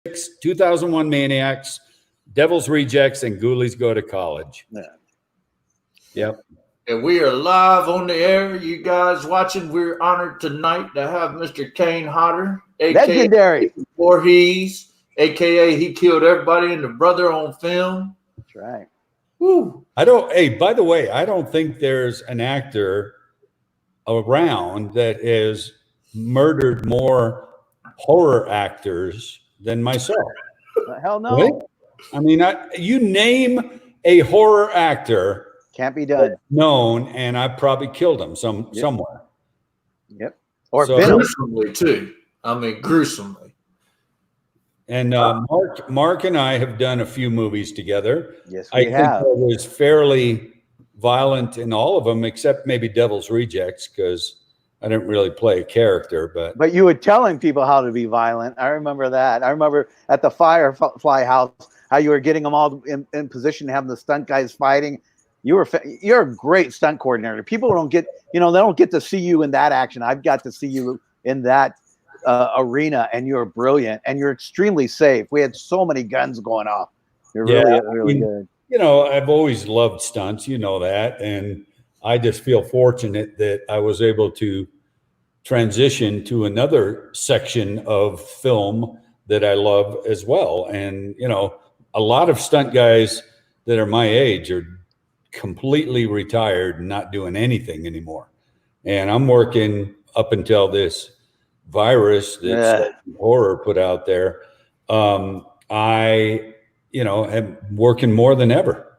2001 Maniacs, Devil's Rejects, and Ghoulies Go to College. Yeah. Yep. And we are live on the air. You guys watching, we're honored tonight to have Mr. Kane Hodder, a.k.a. Legendary. Voorhees, a.k.a. he killed everybody in the Brother on film. That's right. Woo. By the way, I don't think there's an actor around that has murdered more horror actors than myself. Hell no. Right? I mean, you name a horror actor. Can't be done. Known, and I probably killed him somewhere. Yep. Or gruesomely too. I mean, gruesomely. And Mark and I have done a few movies together. Yes, we have. I think I was fairly violent in all of them, except maybe Devil's Rejects, because I didn't really play a character. But you were telling people how to be violent. I remember that. I remember at the Firefly house how you were getting them all in position, having the stunt guys fighting. You're a great stunt coordinator. People don't get, they don't get to see you in that action. I've got to see you in that arena, and you're brilliant, and you're extremely safe. We had so many guns going off. You're really good. I've always loved stunts, that, and I just feel fortunate that I was able to transition to another section of film that I love as well. And, a lot of stunt guys that are my age are completely retired and not doing anything anymore. And I'm working up until this virus that horror put out there. I am working more than ever.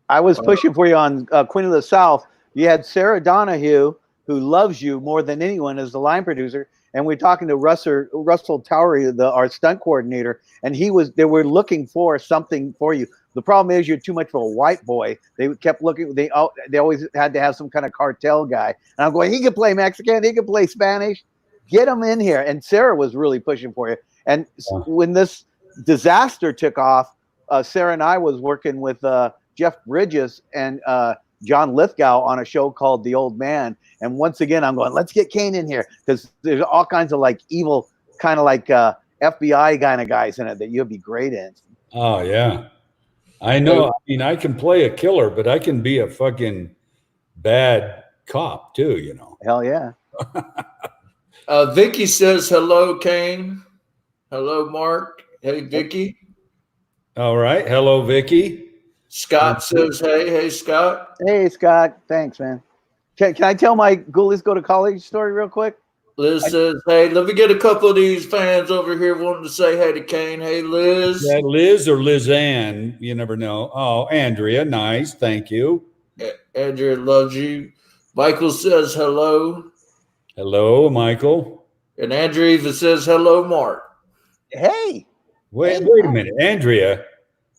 I was pushing for you on Queen of the South. You had Sarah Donahue, who loves you more than anyone, as the line producer. And we're talking to Russell Towery, our stunt coordinator, and they were looking for something for you. The problem is you're too much of a white boy. They kept looking. They always had to have some kind of cartel guy. And I'm going, he could play Mexican. He could play Spanish. Get him in here. And Sarah was really pushing for you. And when this disaster took off, Sarah and I was working with Jeff Bridges and John Lithgow on a show called The Old Man. And once again, I'm going, let's get Kane in here, because there's all kinds of like evil, kind of like FBI kind of guys in it that you'd be great in. Oh, yeah. I know. I mean, I can play a killer, but I can be a fucking bad cop too, Hell yeah. Vicky says, hello, Kane. Hello, Mark. Hey, Vicky. All right. Hello, Vicky. Scott says, hey, Scott. Hey, Scott. Thanks, man. Can I tell my Ghoulies Go to College story real quick? Liz says, hey, let me get a couple of these fans over here wanting to say hey to Kane. Hey, Liz. Yeah, Liz or Lizanne, you never know. Oh, Andrea, nice. Thank you. Andrea loves you. Michael says hello. Hello, Michael. And Andrea even says hello, Mark. Hey. Wait a minute. Andrea,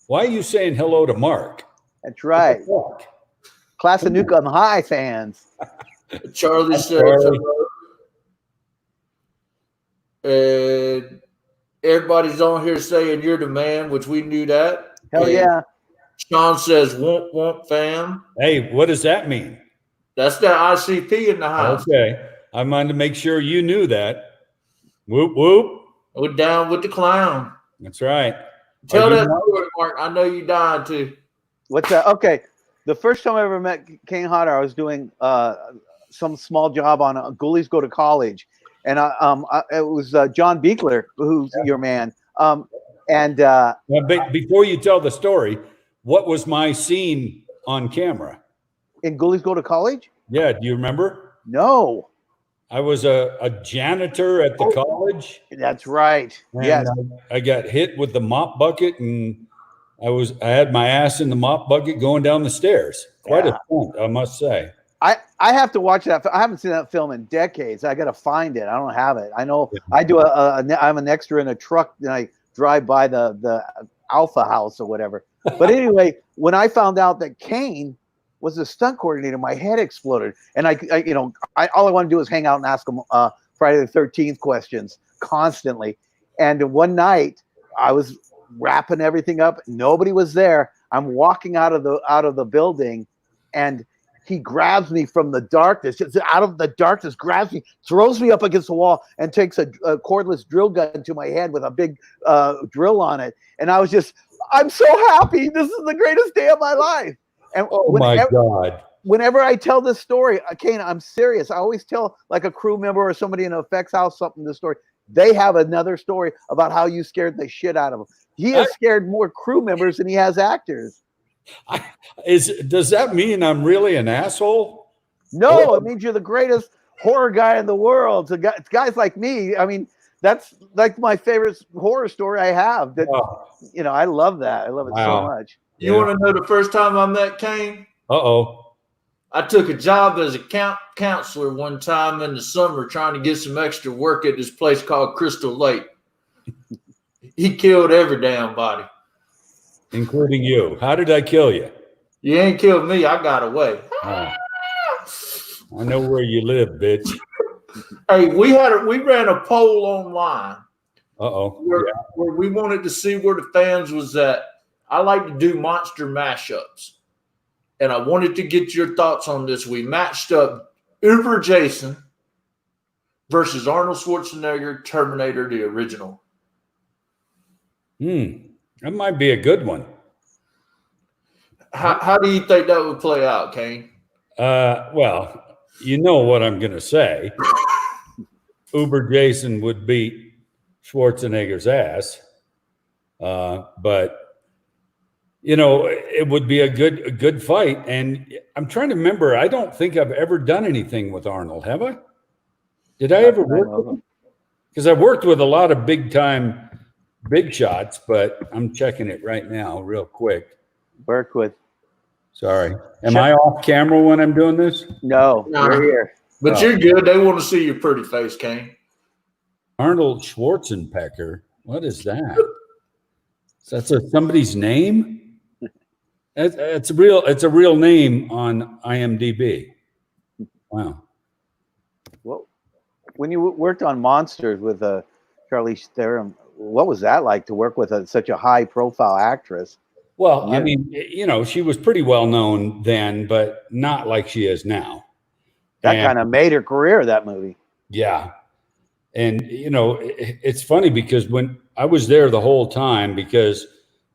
why are you saying hello to Mark? That's right. Class of Newcomb High fans. Charlie says hello. And everybody's on here saying you're the man, which we knew that. Hell yeah. Sean says, won't fam. Hey, what does that mean? That's that ICP in the house. Okay. I wanted to make sure you knew that. Whoop, whoop. We're down with the clown. That's right. Tell that story, Mark. I know you died too. What's that? Okay. The first time I ever met Kane Hodder, I was doing some small job on Ghoulies Go to College. And it was John Beekler, who's your man. Before you tell the story, what was my scene on camera? In Ghoulies Go to College? Yeah, do you remember? No. I was a janitor at the college. That's right. Yes. I got hit with the mop bucket, and I had my ass in the mop bucket going down the stairs. Quite a stunt, I must say. I have to watch that. I haven't seen that film in decades. I got to find it. I don't have it. I know I do I'm an extra in a truck, and I drive by the Alpha House or whatever. But anyway, when I found out that Kane was a stunt coordinator, my head exploded. And all I want to do is hang out and ask him Friday the 13th questions constantly. And one night I was wrapping everything up. Nobody was there. I'm walking out of the building, and he grabs me from the darkness, just out of the darkness, grabs me, throws me up against the wall, and takes a cordless drill gun to my head with a big drill on it. And I was just, I'm so happy. This is the greatest day of my life. And Oh my God. Whenever I tell this story, Kane, I'm serious. I always tell like a crew member or somebody in an effects house something, this story. They have another story about how you scared the shit out of them. He has scared more crew members than he has actors. Does that mean I'm really an asshole? No, it means you're the greatest horror guy in the world. So guys like me, I mean, that's like my favorite horror story I have. That you know, I love that. I love it so much. You want to know the first time I met Kane? I took a job as a counselor one time in the summer trying to get some extra work at this place called Crystal Lake. He killed every damn body. Including you. How did I kill you? You ain't killed me. I got away. I know where you live, bitch. Hey, we ran a poll online. Where we wanted to see where the fans was at. I like to do monster mashups. And I wanted to get your thoughts on this. We matched up Uber Jason versus Arnold Schwarzenegger, Terminator, the original. That might be a good one. How do you think that would play out, Kane? Well, you know what I'm going to say. Uber Jason would beat Schwarzenegger's ass. But you know, it would be a good fight. And I'm trying to remember. I don't think I've ever done anything with Arnold. Have I? Did I ever work with him? Because I've worked with a lot of big shots, but I'm checking it right now real quick. Work with. Sorry. Am I off camera when I'm doing this? No, we're here. But you're good. They want to see your pretty face, Kane. Arnold Schwarzenegger. What is that? That's somebody's name? It's a real name on IMDb. Wow. Well, when you worked on Monsters with Charlize Theron, what was that like to work with such a high-profile actress? Well, yeah. I mean, you know, she was pretty well known then, but not like she is now. That kind of made her career, that movie. Yeah. And, you know, it's funny because when I was there the whole time, because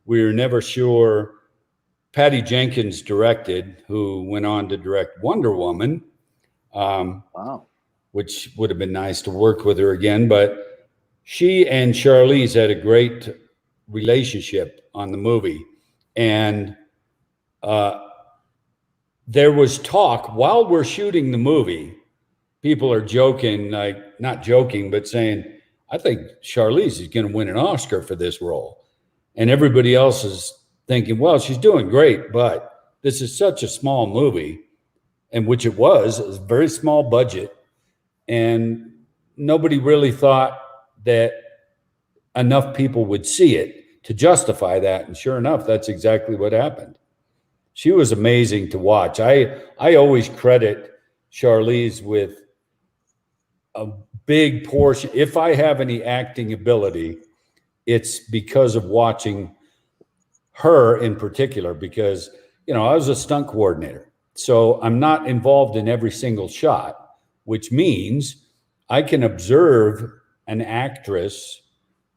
we were never sure. Patty Jenkins directed, who went on to direct Wonder Woman. Wow. Which would have been nice to work with her again. But she and Charlize had a great relationship on the movie. And there was talk while we're shooting the movie. People are joking, like not joking, but saying, I think Charlize is going to win an Oscar for this role. And everybody else is thinking, well, she's doing great, but this is such a small movie, and which it was a very small budget. And nobody really thought that enough people would see it to justify that. And sure enough, that's exactly what happened. She was amazing to watch. I always credit Charlize with a big portion. If I have any acting ability, it's because of watching her in particular, because, you know, I was a stunt coordinator. So I'm not involved in every single shot, which means I can observe an actress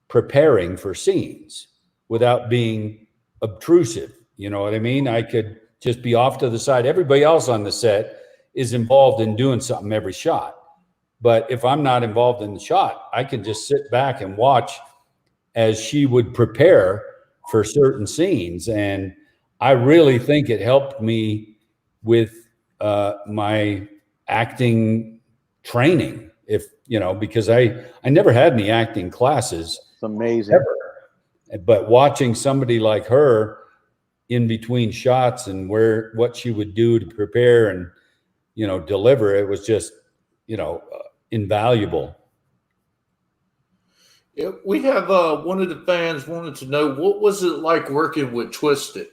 preparing for scenes without being obtrusive. You know what I mean? I could just be off to the side. Everybody else on the set is involved in doing something every shot. But if I'm not involved in the shot, I can just sit back and watch as she would prepare for certain scenes. And I really think it helped me with my acting training, if you know, because I never had any acting classes. It's amazing. Ever. But watching somebody like her in between shots and what she would do to prepare and, you know, deliver, it was just, you know, invaluable. Yeah, we have one of the fans wanted to know, what was it like working with Twisted?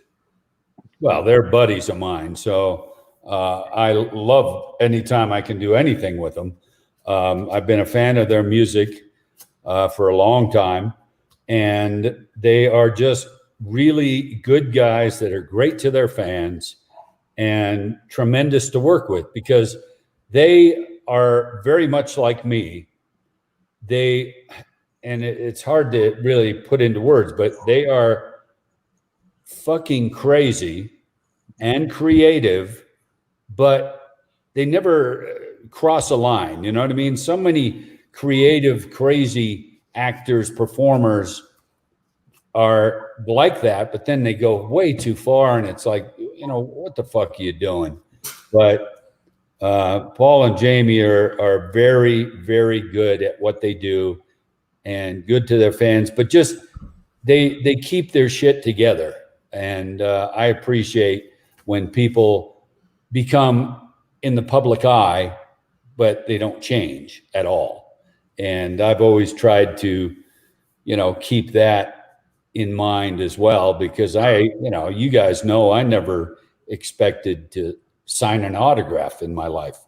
Well, they're buddies of mine, so I love anytime I can do anything with them. I've been a fan of their music for a long time, and they are just really good guys that are great to their fans. and tremendous to work with because they are very much like me. It's hard to really put into words, but they are fucking crazy and creative, but they never cross a line. You know what I mean? So many creative, crazy actors, performers are like that, but then they go way too far, and it's like, what the fuck are you doing? But Paul and Jamie are very, very good at what they do and good to their fans, but just they keep their shit together. And I appreciate when people become in the public eye, but they don't change at all. And I've always tried to, keep that in mind as well, because you guys know, I never expected to sign an autograph in my life.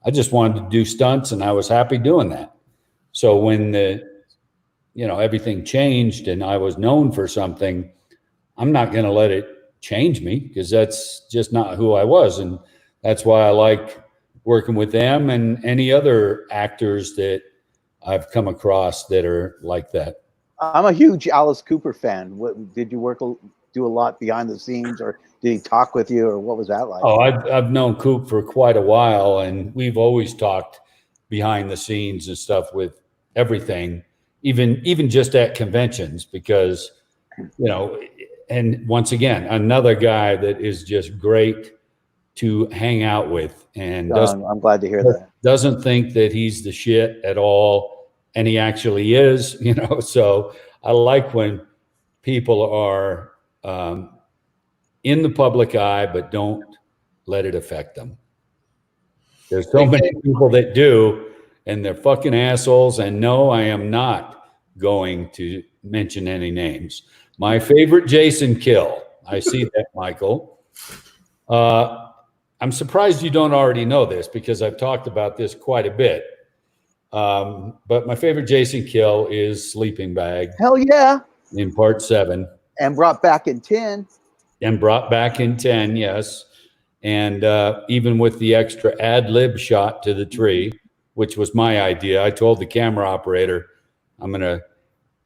I just wanted to do stunts, and I was happy doing that. So when everything changed and I was known for something, I'm not going to let it change me, because that's just not who I was. And that's why I like working with them and any other actors that I've come across that are like that. I'm a huge Alice Cooper fan. Did you do a lot behind the scenes, or did he talk with you, or what was that like? Oh, I've known Coop for quite a while, and we've always talked behind the scenes and stuff with everything, even just at conventions, because, and once again, another guy that is just great to hang out with, and I'm glad to hear that. Doesn't think that he's the shit at all. And he actually is, so I like when people are in the public eye, but don't let it affect them. There's so many people that do, and they're fucking assholes. And no, I am not going to mention any names. My favorite Jason kill. I see that, Michael. I'm surprised you don't already know this, because I've talked about this quite a bit. But my favorite Jason kill is Sleeping Bag. Hell yeah. In part 7. And brought back in 10. And brought back in 10, yes. And even with the extra ad-lib shot to the tree, which was my idea. I told the camera operator, I'm going to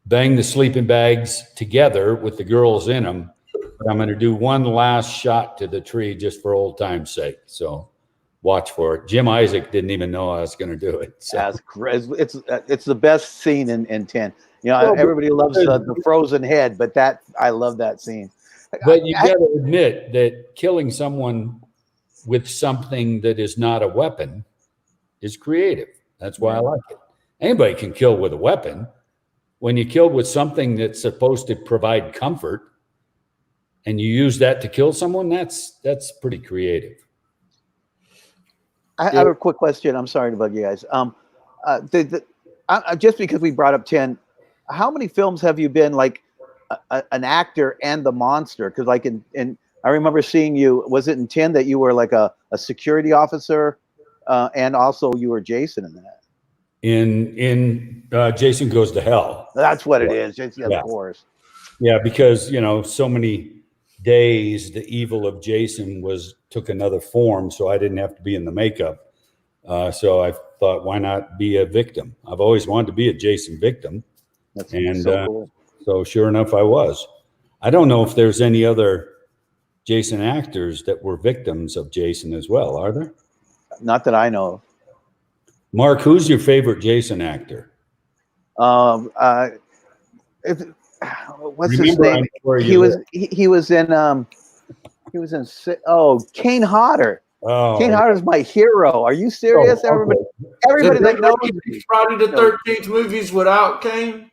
bang the sleeping bags together with the girls in them, but I'm going to do one last shot to the tree just for old time's sake. So watch for it. Jim Isaac didn't even know I was going to do it. So. That's great. It's the best scene in 10. Everybody loves the frozen head, but I love that scene. But you got to admit that killing someone with something that is not a weapon is creative. That's why I like it. Anybody can kill with a weapon. When you kill with something that's supposed to provide comfort, and you use that to kill someone, that's pretty creative. I have a quick question. I'm sorry to bug you guys. Just because we brought up 10, how many films have you been like an actor and the monster? Because like I remember seeing you. Was it in 10 that you were like a security officer, and also you were Jason in that? In Jason Goes to Hell. That's what it is. Of course. Yeah, because so many days the evil of Jason took another form, so I didn't have to be in the makeup. So I thought, why not be a victim? I've always wanted to be a Jason victim. That's so cool. So sure enough, I was. I don't know if there's any other Jason actors that were victims of Jason as well. Are there? Not that I know of. Mark, who's your favorite Jason actor? What's his name? He was in Kane Hodder. Oh, Kane Hodder's my hero. Are you serious? Oh, okay. Everybody that knows Friday the 13th movies without Kane.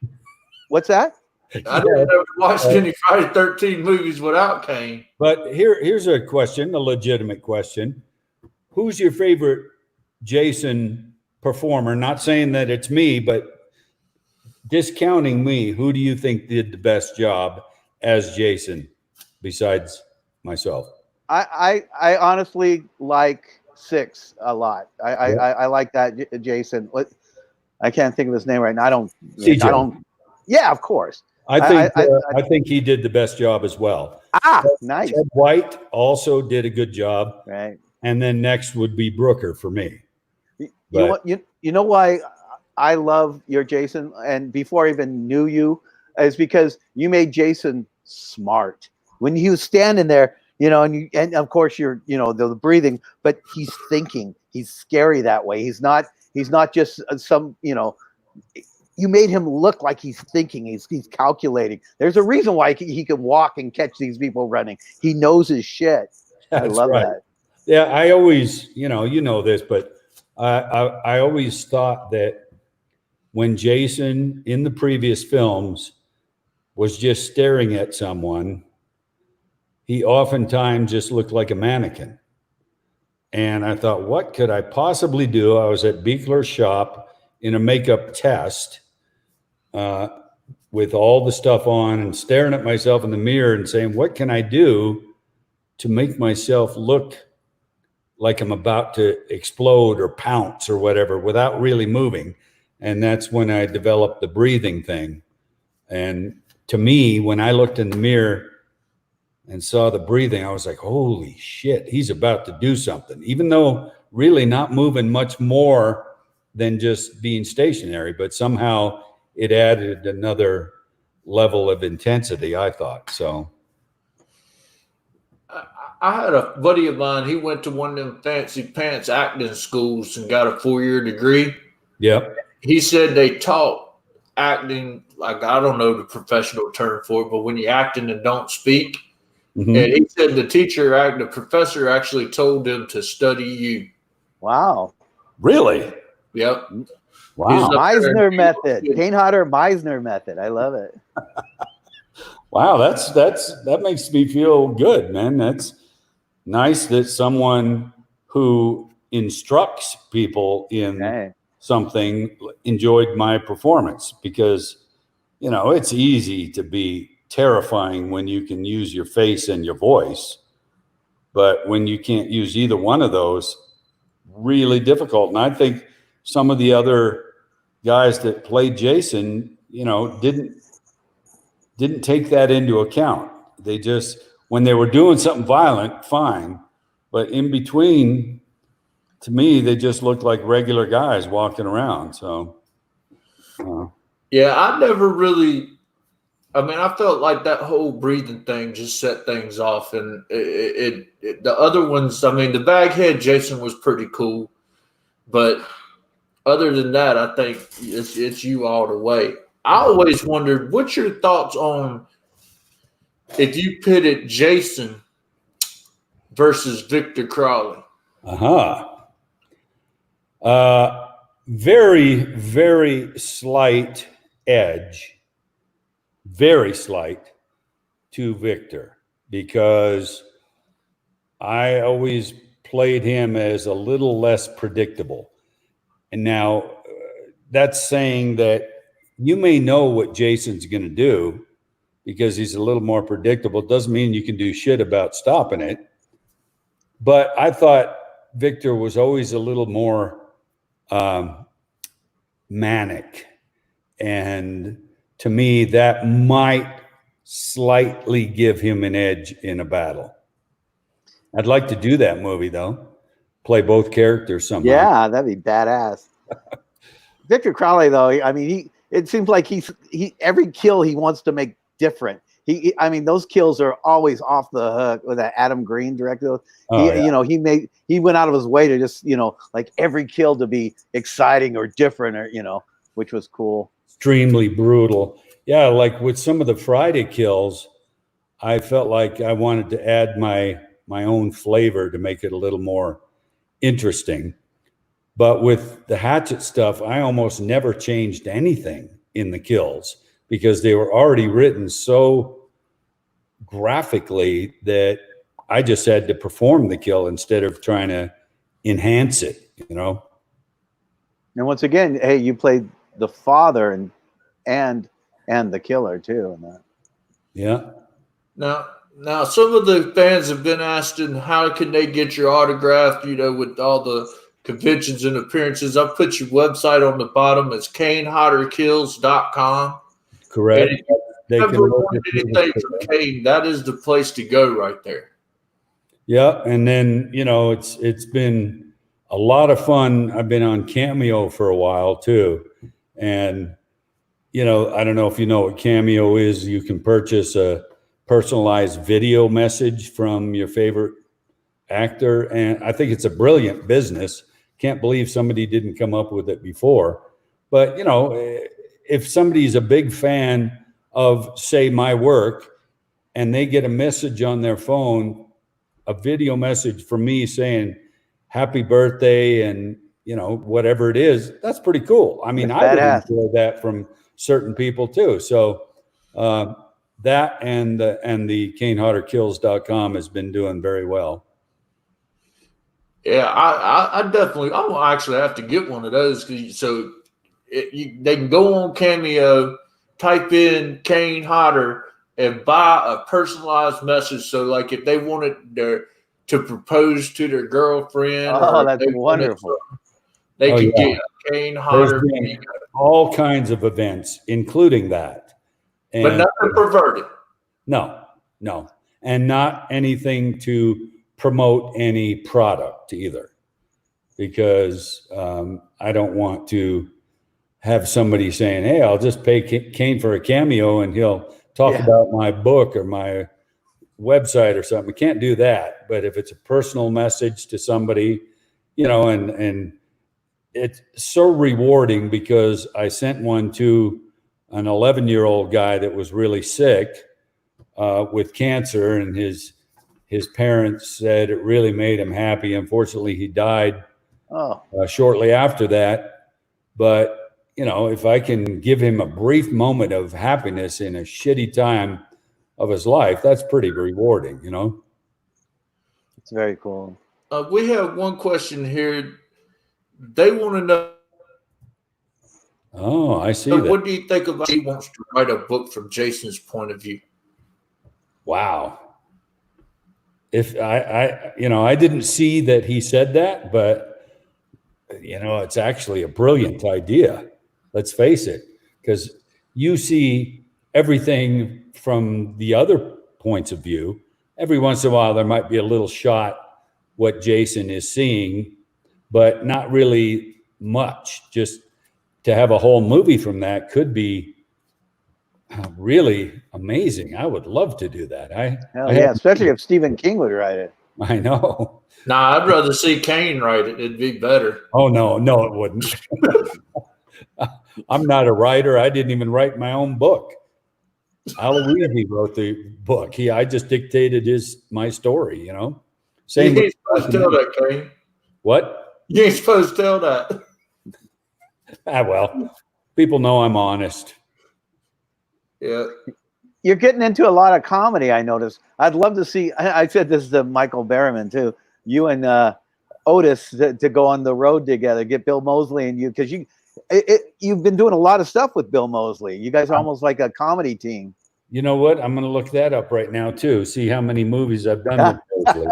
What's that? I didn't ever watch any Friday the 13th movies without Kane. But here's a question, a legitimate question. Who's your favorite Jason performer? Not saying that it's me, but discounting me, who do you think did the best job as Jason besides myself? I honestly like 6 a lot. I like that Jason. I can't think of his name right now. I don't. CJ. Yeah, of course. I think he did the best job as well. Nice. Ted White also did a good job. Right. And then next would be Brooker for me. You know why I love your Jason, and before I even knew you, is because you made Jason smart. When he was standing there, and of course you're, the breathing, but he's thinking. He's scary that way. He's not just some, you made him look like he's thinking. He's calculating. There's a reason why he can walk and catch these people running. He knows his shit. I love that. Yeah, I always, you know this, but I always thought that when Jason in the previous films was just staring at someone, he oftentimes just looked like a mannequin. And I thought, what could I possibly do? I was at Beekler's shop in a makeup test with all the stuff on and staring at myself in the mirror and saying, what can I do to make myself look like I'm about to explode or pounce or whatever without really moving? And that's when I developed the breathing thing. And to me, when I looked in the mirror and saw the breathing, I was like, holy shit, he's about to do something, even though really not moving much more than just being stationary, but somehow it added another level of intensity, I thought. So I had a buddy of mine. He went to one of them fancy pants acting schools and got a 4-year degree. Yep. He said they taught acting, like, I don't know the professional term for it, but when you're acting and don't speak. Mm-hmm. And he said the professor actually told him to study you. Wow. Really? Yep. Wow. Meisner method. Kane Hodder Meisner method. I love it. Wow, that makes me feel good, man. That's nice that someone who instructs people in something enjoyed my performance, because it's easy to be terrifying when you can use your face and your voice, but when you can't use either one of those, really difficult. And I think some of the other guys that played Jason, didn't take that into account. They just, when they were doing something violent, fine. But in between, to me, they just looked like regular guys walking around. So, yeah, I never really, I felt like that whole breathing thing just set things off. And the other ones, the Baghead Jason was pretty cool. But other than that, I think it's you all the way. I always wondered, what's your thoughts on if you pitted Jason versus Victor Crowley? Very, very slight edge, very slight to Victor, because I always played him as a little less predictable. And now that's saying that you may know what Jason's going to do because he's a little more predictable. Doesn't mean you can do shit about stopping it. But I thought Victor was always a little more manic. And to me, that might slightly give him an edge in a battle. I'd like to do that movie, though. Play both characters somehow. Yeah, that'd be badass. Victor Crowley, though, it seems like he every kill he wants to make different. Those kills are always off the hook. With that Adam Green directed, he went out of his way to just like every kill to be exciting or different, or which was cool. Extremely brutal. Yeah, like with some of the Friday kills, I felt like I wanted to add my own flavor to make it a little more interesting. But with the hatchet stuff, I almost never changed anything in the kills because they were already written so graphically that I just had to perform the kill instead of trying to enhance it, And once again, hey, you played the father and the killer too. In that. Yeah. Now, some of the fans have been asking, how can they get your autograph, with all the conventions and appearances? I'll put your website on the bottom. It's KaneHodderKills.com. Correct. they can Ever look wanted at anything from Kane, that is the place to go right there. Yeah, and then it's been a lot of fun. I've been on Cameo for a while too, and I don't know if you know what Cameo is. You can purchase a personalized video message from your favorite actor, and I think it's a brilliant business. Can't believe somebody didn't come up with it before. But if somebody's a big fan of, say, my work, and they get a message on their phone, a video message from me saying happy birthday and whatever it is, that's pretty cool. I mean, I would enjoy that from certain people too. So that and the KaneHodderKills.com has been doing very well. Yeah, I definitely, I will actually have to get one of those. So they can go on Cameo, type in Kane Hodder, and buy a personalized message. So, like, if they wanted to propose to their girlfriend, that's wonderful. They could get Kane Hodder. All kinds of events, including that. And but nothing perverted. No. And not anything to promote any product either. Because I don't want to have somebody saying, hey, I'll just pay Kane for a cameo and he'll talk about my book or my website or something. We can't do that. But if it's a personal message to somebody, and it's so rewarding, because I sent one to an 11-year-old guy that was really sick with cancer, and his parents said it really made him happy. Unfortunately, he died shortly after that. But if I can give him a brief moment of happiness in a shitty time of his life, that's pretty rewarding, It's very cool. We have one question here. They want to know. Oh, I see. What do you think about he wants to write a book from Jason's point of view? Wow. If I didn't see that he said that, but it's actually a brilliant idea. Let's face it, because you see everything from the other points of view. Every once in a while, there might be a little shot what Jason is seeing, but not really much. Just to have a whole movie from that could be really amazing. I would love to do that. Especially if Stephen King would write it. I know. Nah, I'd rather see Kane write it. It'd be better. Oh, no, it wouldn't. I'm not a writer. I didn't even write my own book. Aloisi wrote the book. I just dictated my story, Same. You ain't supposed to tell that, Kane. What? You ain't supposed to tell that. Well, people know I'm honest. Yeah. You're getting into a lot of comedy, I noticed. I'd love to see, I said this to Michael Berryman too, you and Otis to go on the road together, get Bill Moseley and you, because you've been doing a lot of stuff with Bill Moseley. You guys are almost like a comedy team. You know what? I'm going to look that up right now too. See how many movies I've done with Moseley.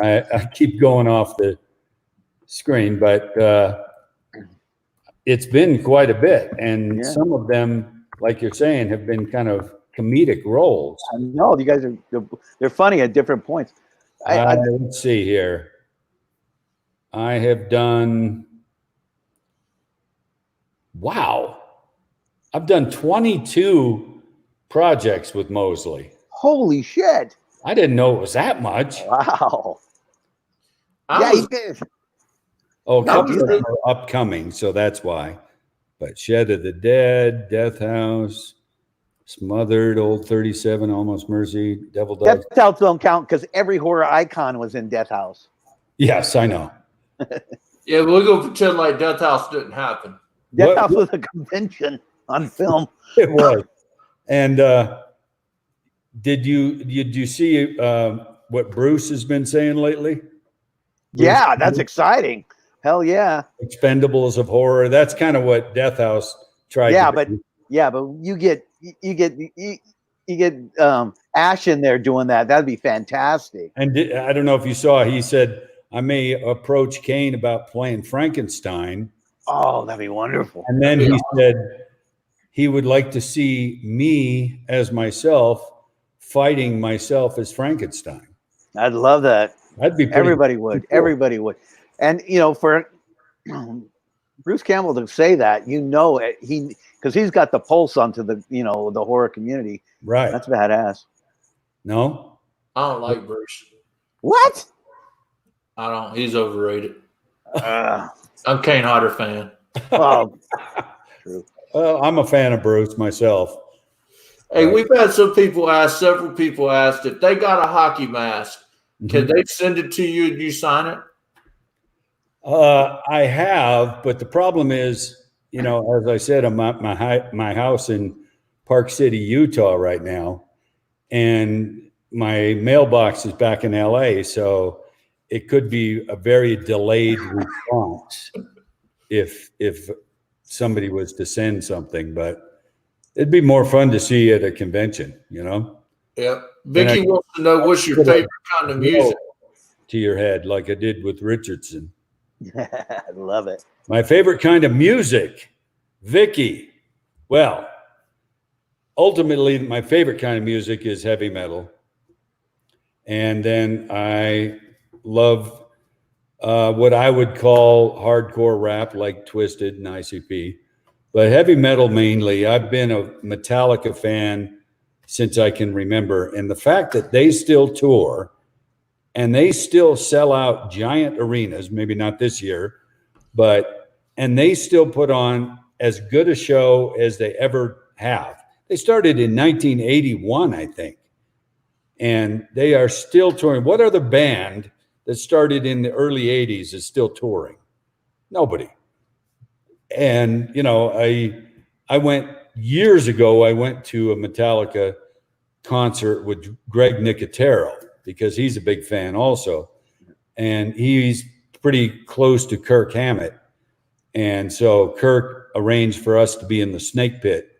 I keep going off the screen, but it's been quite a bit. And some of them, like you're saying, have been kind of comedic roles. I know. You guys they're funny at different points. Let's see here. I have done, wow. I've done 22 projects with Moseley. Holy shit. I didn't know it was that much. Wow. He did. Oh, a couple of them are upcoming, so that's why. But Shed of the Dead, Death House, Smothered, Old 37, Almost Mercy, Devil Dogs. Death House don't count because every horror icon was in Death House. Yes, I know. Yeah, we're going to pretend like Death House didn't happen. Death House was a convention on film. It was. And did you see what Bruce has been saying lately? Yeah, that's exciting. Hell yeah. Expendables of horror. That's kind of what Death House tried to do. But you get Ash in there doing that. That'd be fantastic. And I don't know if you saw, he said, I may approach Kane about playing Frankenstein. Oh, that'd be wonderful. And then he said he would like to see me as myself fighting myself as Frankenstein. I'd love that. That'd be pretty Everybody would. cool. Everybody would. And for Bruce Campbell to say that, because he's got the pulse onto the the horror community. Right. That's badass. No? I don't like Bruce. What? I don't. He's overrated. Uh, I'm Kane Hodder fan. oh, true. Well, I'm a fan of Bruce myself. Hey, we've had several people asked if they got a hockey mask, can they send it to you and you sign it? I have, but the problem is, as I said, I'm at my house in Park City, Utah right now, and my mailbox is back in LA, so it could be a very delayed response if somebody was to send something, but it'd be more fun to see at a convention, Yeah. Vicky wants to know what's your favorite kind of music to your head, like I did with Richardson. I love it. My favorite kind of music, Vicky. Well, ultimately, my favorite kind of music is heavy metal. And then I love what I would call hardcore rap, like Twisted and ICP. But heavy metal mainly. I've been a Metallica fan since I can remember. And the fact that they still tour and they still sell out giant arenas, maybe not this year, and they still put on as good a show as they ever have. They started in 1981, I think, and they are still touring. What other band that started in the early 80s is still touring? Nobody. And, I went years ago, I went to a Metallica concert with Greg Nicotero because he's a big fan also. And he's pretty close to Kirk Hammett. And so Kirk arranged for us to be in the Snake Pit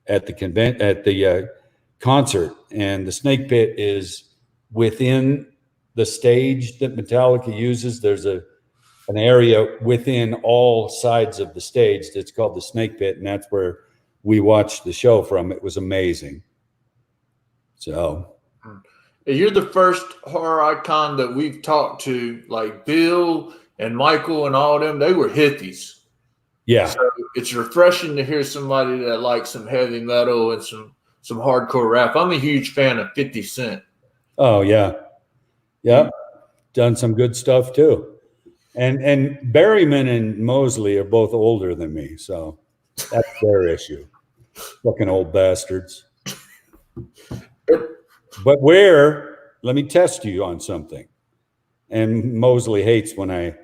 at the concert. And the Snake Pit is within the stage that Metallica uses. There's an area within all sides of the stage that's called the Snake Pit, and that's where we watched the show from. It was amazing. So you're the first horror icon that we've talked to, like Bill and Michael and all them. They were hippies. Yeah. So it's refreshing to hear somebody that likes some heavy metal and some hardcore rap. I'm a huge fan of 50 Cent. Oh, yeah. Yeah. Done some good stuff too. And Berryman and Mosley are both older than me, so that's their issue. Fucking old bastards. But let me test you on something. And Mosley hates when I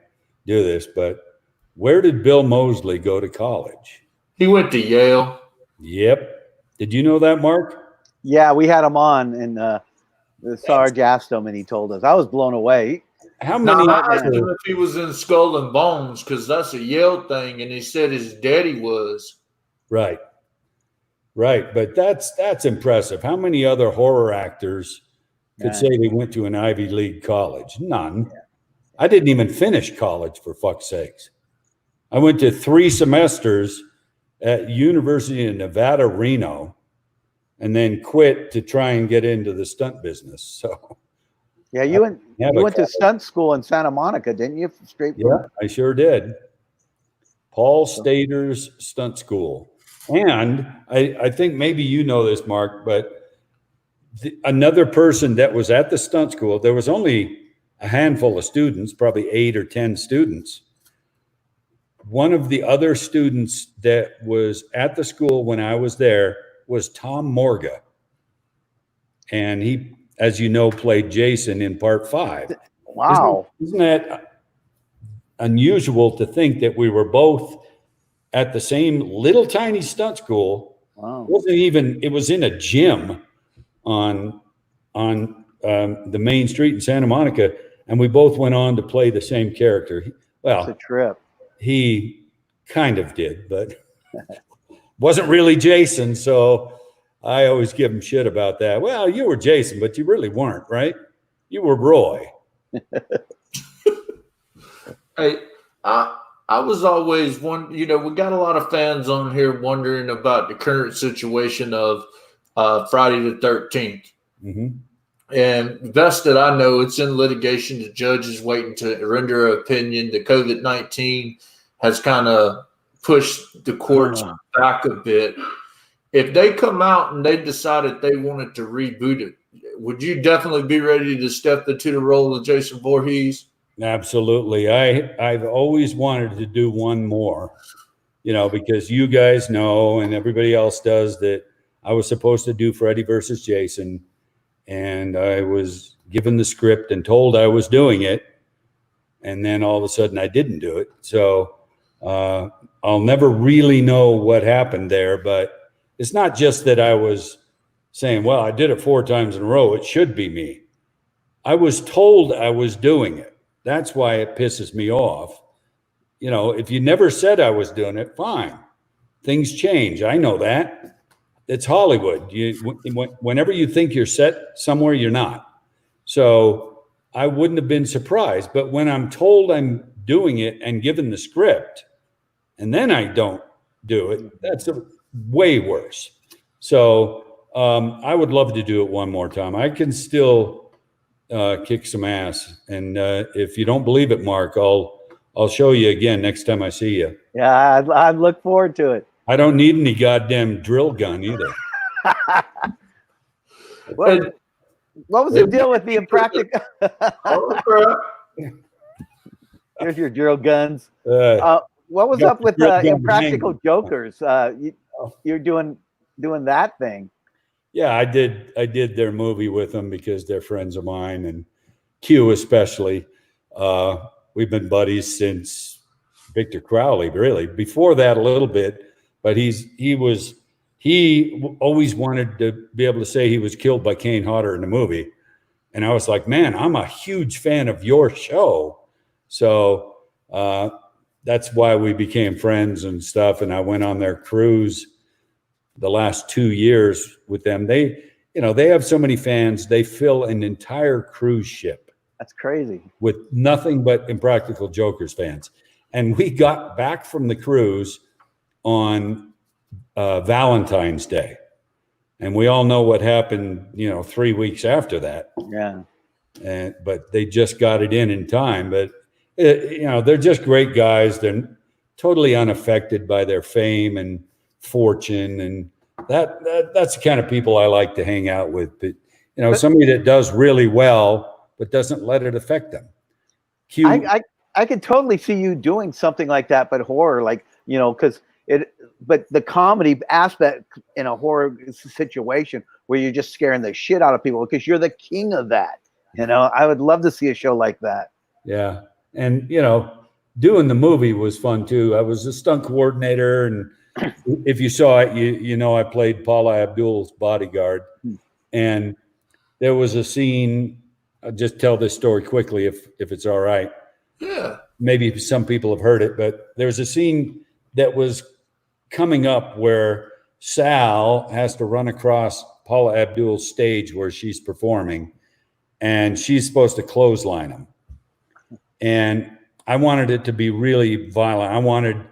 do this, but where did Bill Mosley go to college? He went to Yale. Yep. Did you know that, Mark? Yeah, we had him on and Sarge asked him and he told us. I was blown away. How many? I asked him if he was in Skull and Bones because that's a Yale thing, and he said his daddy was. Right. But that's impressive. How many other horror actors could say they went to an Ivy League college? None. Yeah. I didn't even finish college, for fuck's sakes. I went to 3 semesters at University of Nevada, Reno, and then quit to try and get into the stunt business. So. Yeah, you went to stunt school in Santa Monica, didn't you? Yeah, I sure did. Paul Stater's stunt school. And I think maybe you know this, Mark, but another person that was at the stunt school, there was only a handful of students, probably 8 or 10 students. One of the other students that was at the school when I was there was Tom Morga. And he, as you know, played Jason in part 5. Wow. Isn't that unusual to think that we were both at the same little tiny stunt school? Wow. It was in a gym on the main street in Santa Monica, and we both went on to play the same character. Well, it's a trip. He kind of did, but wasn't really Jason, so I always give him shit about that. Well, you were Jason, but you really weren't, right? You were Roy. Hey, I I was always one. We got a lot of fans on here wondering about the current situation of Friday the 13th. Mm-hmm. And best that I know, it's in litigation. The judge is waiting to render an opinion. The COVID-19 has kind of pushed the courts back a bit. If they come out and they decided they wanted to reboot it, would you definitely be ready to step into the role of Jason Voorhees? Absolutely. I've always wanted to do one more, because you guys know and everybody else does that I was supposed to do Freddy versus Jason, and I was given the script and told I was doing it, and then all of a sudden I didn't do it. So I'll never really know what happened there, but it's not just that I was saying, well, I did it 4 times in a row, it should be me. I was told I was doing it. That's why it pisses me off. If you never said I was doing it, fine. Things change. I know that. It's Hollywood. Whenever you think you're set somewhere, you're not. So I wouldn't have been surprised. But when I'm told I'm doing it and given the script, and then I don't do it, that's way worse. So I would love to do it one more time. I can still kick some ass. And if you don't believe it, Mark, I'll show you again next time I see you. Yeah, I look forward to it. I don't need any goddamn drill gun either. What was the deal with the impractical? Here's your drill guns. What was up with Impractical Jokers? You're doing that thing. Yeah, I did their movie with them because they're friends of mine, and Q especially. We've been buddies since Victor Crowley, really. Before that a little bit, but he always wanted to be able to say he was killed by Kane Hodder in the movie. And I was like, man, I'm a huge fan of your show. So that's why we became friends and stuff. And I went on their cruise the last 2 years with them. They have so many fans, they fill an entire cruise ship. That's crazy. With nothing but Impractical Jokers fans. And we got back from the cruise on Valentine's Day. And we all know what happened, 3 weeks after that. Yeah. But they just got it in time. But, they're just great guys. They're totally unaffected by their fame and fortune. And that's the kind of people I like to hang out with. But, somebody that does really well, but doesn't let it affect them. I could totally see you doing something like that, but horror, but the comedy aspect in a horror situation where you're just scaring the shit out of people because you're the king of that. I would love to see a show like that. Yeah. And, doing the movie was fun too. I was a stunt coordinator, and if you saw it, I played Paula Abdul's bodyguard. And there was a scene. I'll just tell this story quickly if it's all right. Yeah. Maybe some people have heard it, but there's a scene that was coming up where Sal has to run across Paula Abdul's stage where she's performing, and she's supposed to clothesline him. And I wanted it to be really violent. I wanted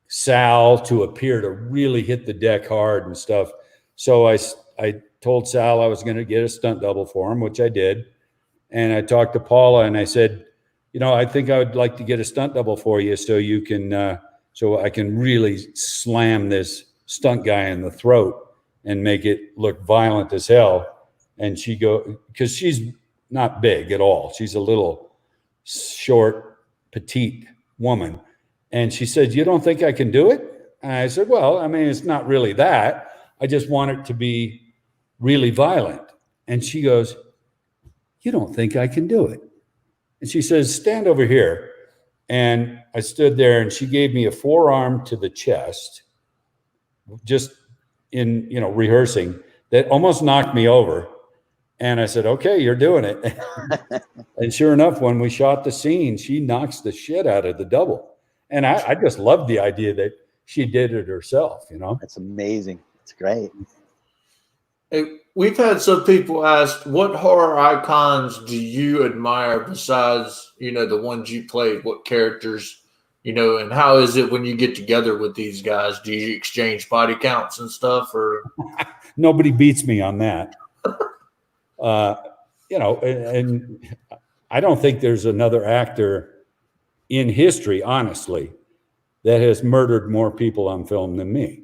Sal to appear to really hit the deck hard and stuff. So I told Sal I was going to get a stunt double for him, which I did. And I talked to Paula and I said, I think I would like to get a stunt double for you so you can, so I can really slam this stunt guy in the throat and make it look violent as hell. And because she's not big at all. She's a little short, petite woman. And she said, you don't think I can do it? And I said, well, I mean, it's not really that. I just want it to be really violent. And she goes, you don't think I can do it? And she says, stand over here. And I stood there and she gave me a forearm to the chest, just in, rehearsing, that almost knocked me over. And I said, okay, you're doing it. And sure enough, when we shot the scene, she knocks the shit out of the double. And I just loved the idea that she did it herself, That's amazing. It's great. Hey, we've had some people ask, what horror icons do you admire besides, the ones you played? What characters You know, and how is it when you get together with these guys? Do you exchange body counts and stuff, or Nobody beats me on that. You know, and I don't think there's another actor in history, honestly, that has murdered more people on film than me.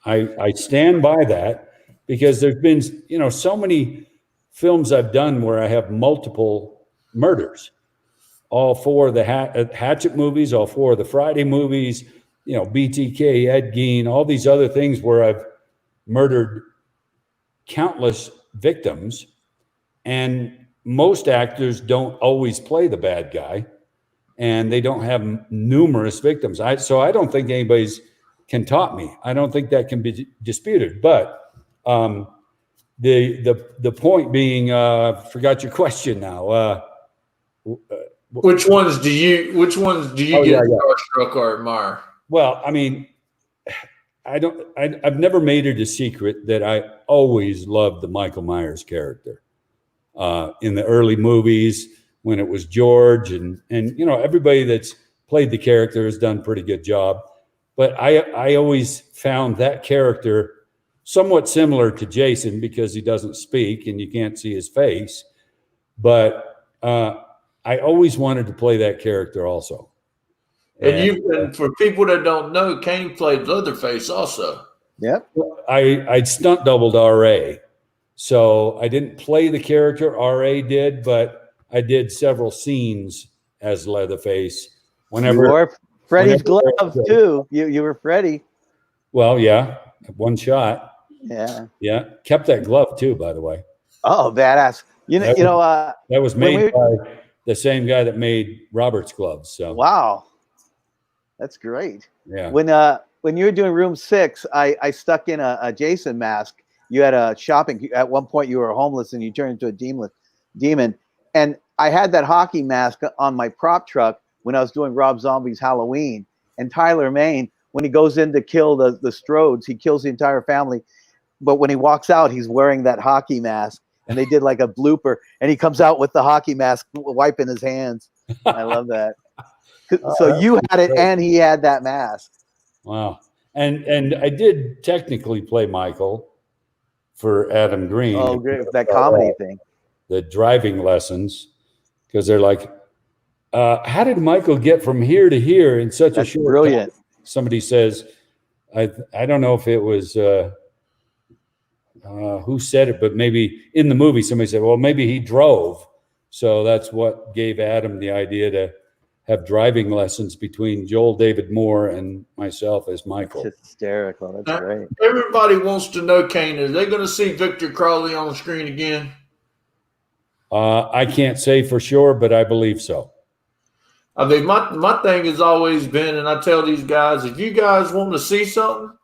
I stand by that because there's been, you know, so many films I've done where I have multiple murders. All four of the Hatchet movies, all four of the Friday movies, you know, BTK, Ed Gein, all these other things where I've murdered countless victims. And most actors don't always play the bad guy, and they don't have numerous victims. So I don't think anybody's can top me. I don't think that can be disputed. But the point being, forgot your question now. which ones do you get starstruck or admire? Well, I mean, I've never made it a secret that I always loved the Michael Myers character in the early movies when it was George, and you know, everybody that's played the character has done a pretty good job. But I always found that character somewhat similar to Jason because he doesn't speak and you can't see his face. But I always wanted to play that character also. And for people that don't know, Kane played Leatherface also. Yep. I'd stunt doubled R.A. So I didn't play the character, R.A. did, but I did several scenes as Leatherface. You wore Freddy's glove too. You were Freddy. Well, yeah, one shot. Yeah. Kept that glove too, by the way. Oh, badass! That was made by the same guy that made Robert's gloves. So wow, that's great. Yeah. When you were doing Room 6, I stuck in a Jason mask. You had a shopping. At one point, you were homeless and you turned into a demon. And I had that hockey mask on my prop truck when I was doing Rob Zombie's Halloween. And Tyler Mane, when he goes in to kill the Strodes, he kills the entire family. But when he walks out, he's wearing that hockey mask. And they did like a blooper. And he comes out with the hockey mask, wiping his hands. I love that. So you had it, and he had that mask. Wow. And I did technically play Michael for Adam Green. Oh, great. That comedy thing. The driving lessons. Because they're like, how did Michael get from here to here in such a short brilliant time? Somebody says, I don't know if it was who said it, but maybe in the movie somebody said, well, maybe he drove. So that's what gave Adam the idea to have driving lessons between Joel David Moore and myself as Michael. That's hysterical. That's great. Everybody wants to know, Kane, are they going to see Victor Crowley on the screen again? I can't say for sure, but I believe so. I mean, my thing has always been, and I tell these guys, if you guys want to see something,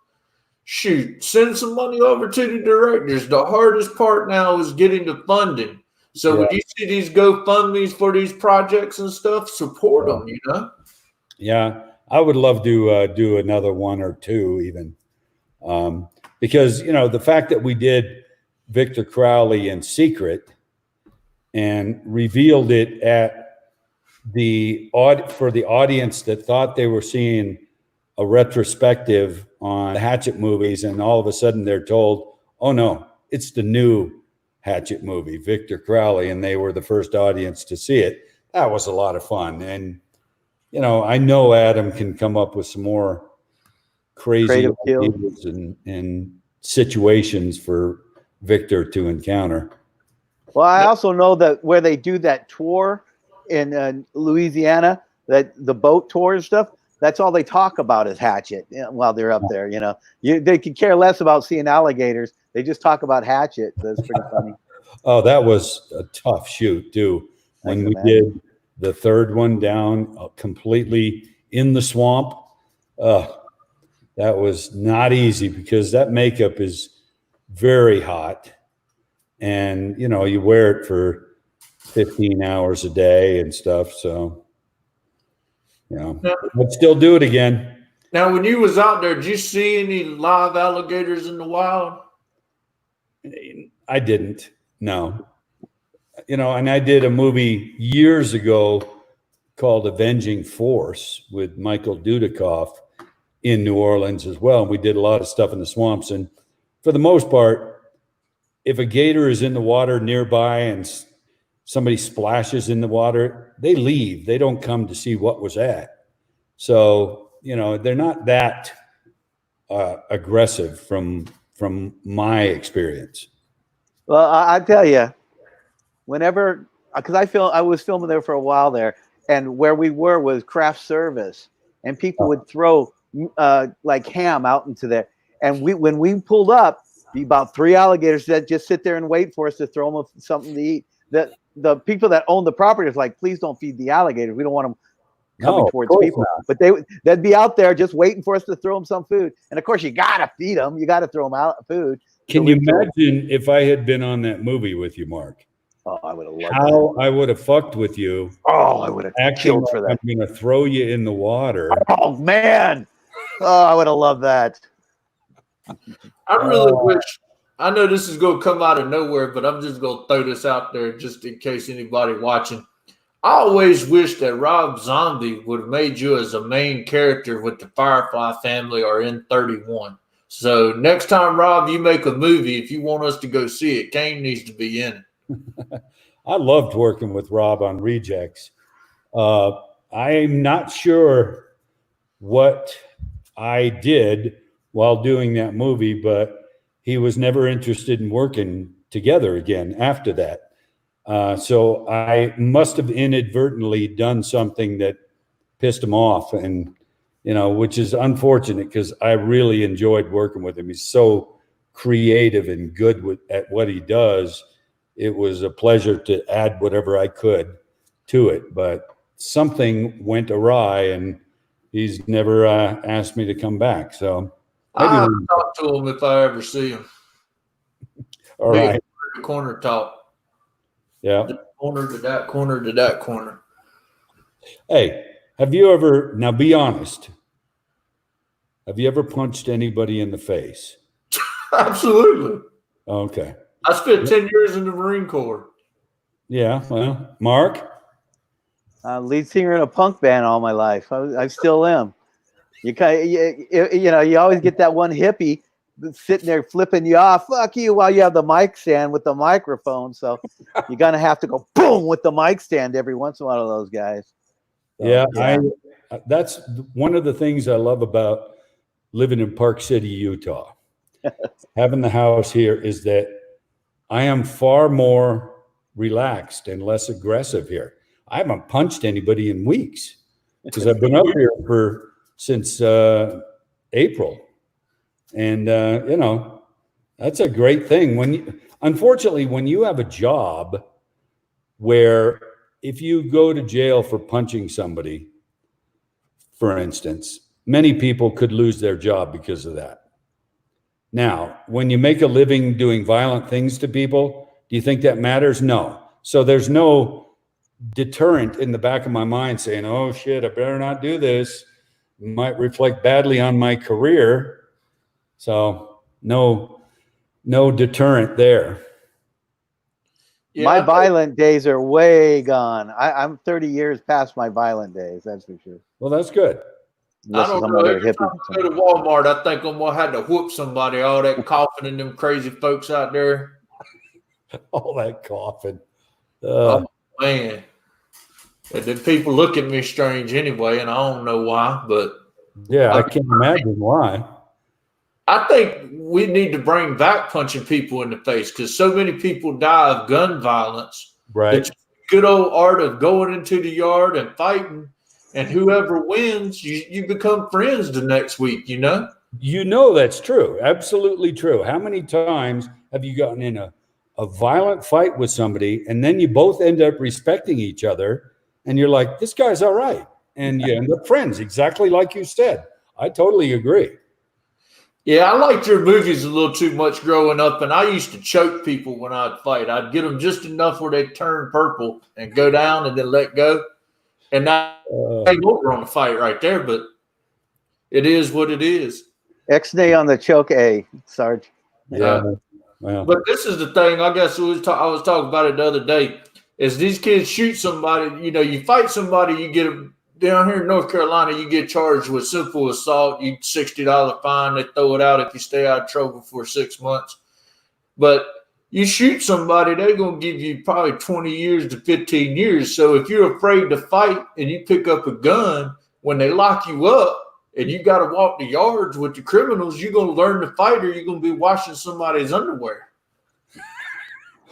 shoot, send some money over to the directors. The hardest part now is getting the funding. So when you see these GoFundMes for these projects and stuff, support them, you know? Yeah, I would love to do another one or two even. Because, you know, the fact that we did Victor Crowley in secret and revealed it at for the audience that thought they were seeing a retrospective on the Hatchet movies, and all of a sudden they're told, oh no, it's the new Hatchet movie, Victor Crowley, and they were the first audience to see it. That was a lot of fun. And, you know, I know Adam can come up with some more crazy ideas and situations for Victor to encounter. Well, I also know that where they do that tour in Louisiana, that the boat tour and stuff, that's all they talk about is Hatchet while they're up there. You know, they could care less about seeing alligators. They just talk about Hatchet. That's pretty funny. Oh, that was a tough shoot too. When we did the third one down completely in the swamp, that was not easy because that makeup is very hot. And, you know, you wear it for 15 hours a day and stuff. So, you know, I'd still do it again. Now, when you was out there, did you see any live alligators in the wild? I didn't, no. You know, and I did a movie years ago called Avenging Force with Michael Dudikoff in New Orleans as well. We did a lot of stuff in the swamps. And for the most part, if a gator is in the water nearby and somebody splashes in the water, they leave. They don't come to see what was at. So, they're not that aggressive from my experience. Well, I tell you, whenever, because I was filming there for a while there, and where we were was craft service, and people would throw like ham out into there. And when we pulled up, about 3 alligators that just sit there and wait for us to throw them something to eat. The people that own the property is like, please don't feed the alligators. We don't want them coming towards people. But they'd be out there just waiting for us to throw them some food. And of course, you gotta feed them. You gotta throw them out food. Can you imagine if I had been on that movie with you, Mark? Oh, I would have loved how I would have fucked with you. Oh, I would have killed for that. I'm going to throw you in the water. Oh, man. Oh, I would have loved that. I really wish, I know this is going to come out of nowhere, but I'm just going to throw this out there just in case anybody watching. I always wish that Rob Zombie would have made you as a main character with the Firefly family or in 31. So next time, Rob, you make a movie, if you want us to go see it, Kane needs to be in it. I loved working with Rob on Rejects. I'm not sure what I did while doing that movie, but he was never interested in working together again after that. So I must have inadvertently done something that pissed him off, and which is unfortunate because I really enjoyed working with him. He's so creative and good at what he does. It was a pleasure to add whatever I could to it, but something went awry and he's never asked me to come back. So I'll talk to him if I ever see him. All right. Corner talk. Yeah. Corner to that corner to that corner. Hey, have you ever, now be honest, have you ever punched anybody in the face? Absolutely. Okay. I spent 10 years in the Marine Corps. Yeah, well, Mark? Lead singer in a punk band all my life. I still am. You always get that one hippie sitting there flipping you off, fuck you, while you have the mic stand with the microphone. So you're going to have to go boom with the mic stand every once in a while of those guys. So, yeah. That's one of the things I love about living in Park City, Utah. Having the house here is that I am far more relaxed and less aggressive here. I haven't punched anybody in weeks because I've been up here since April. And, that's a great thing. Unfortunately, when you have a job where if you go to jail for punching somebody, for instance, many people could lose their job because of that. Now, when you make a living doing violent things to people, do you think that matters? No. So there's no deterrent in the back of my mind saying, oh shit, I better not do this. It might reflect badly on my career. So no deterrent there. Yeah, my violent days are way gone. I'm 30 years past my violent days, that's for sure. Well, that's good. I don't know. Every time I go to Walmart, I think I'm going to have to whoop somebody. All that coughing and them crazy folks out there. All that coughing. Oh, man. And then people look at me strange anyway, and I don't know why. But yeah, I can't imagine why. I think we need to bring back punching people in the face because so many people die of gun violence. Right. It's good old art of going into the yard and fighting. And whoever wins, you become friends the next week, that's true. Absolutely true. How many times have you gotten in a violent fight with somebody and then you both end up respecting each other and you're like, this guy's all right. And you end up friends, exactly like you said. I totally agree. Yeah, I liked your movies a little too much growing up, and I used to choke people when I'd fight. I'd get them just enough where they'd turn purple and go down and then let go. And now ain't over on the fight right there, but it is what it is. X-nay on the choke A, Sarge. Yeah. Well. But this is the thing. I guess I was talking about it the other day. is these kids shoot somebody. You know, you fight somebody, you get a, down here in North Carolina, you get charged with simple assault. You $60 fine. They throw it out if you stay out of trouble for 6 months. But you shoot somebody, they're going to give you probably 20 years to 15 years. So if you're afraid to fight and you pick up a gun, when they lock you up and you got to walk the yards with the criminals, you're going to learn to fight or you're going to be washing somebody's underwear.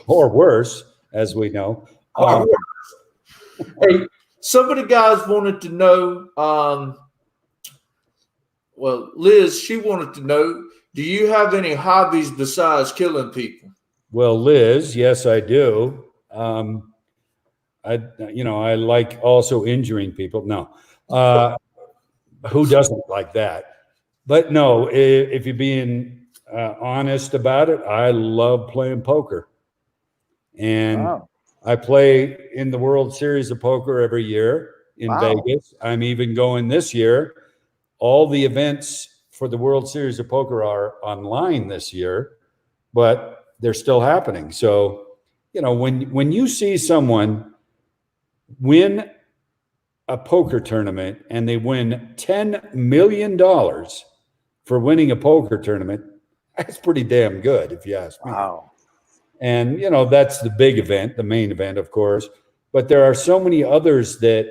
Or worse, as we know. Hey, some of the guys wanted to know, well, Liz, she wanted to know, do you have any hobbies besides killing people? Well, Liz, yes, I do. I like also injuring people. No, who doesn't like that? But no, if you're being honest about it, I love playing poker. And Wow. I play in the World Series of Poker every year in Vegas. I'm even going this year. All the events for the World Series of Poker are online this year, but they're still happening. So, when you see someone win a poker tournament and they win $10 million for winning a poker tournament, that's pretty damn good, if you ask me. Wow. And, that's the big event, the main event, of course. But there are so many others that,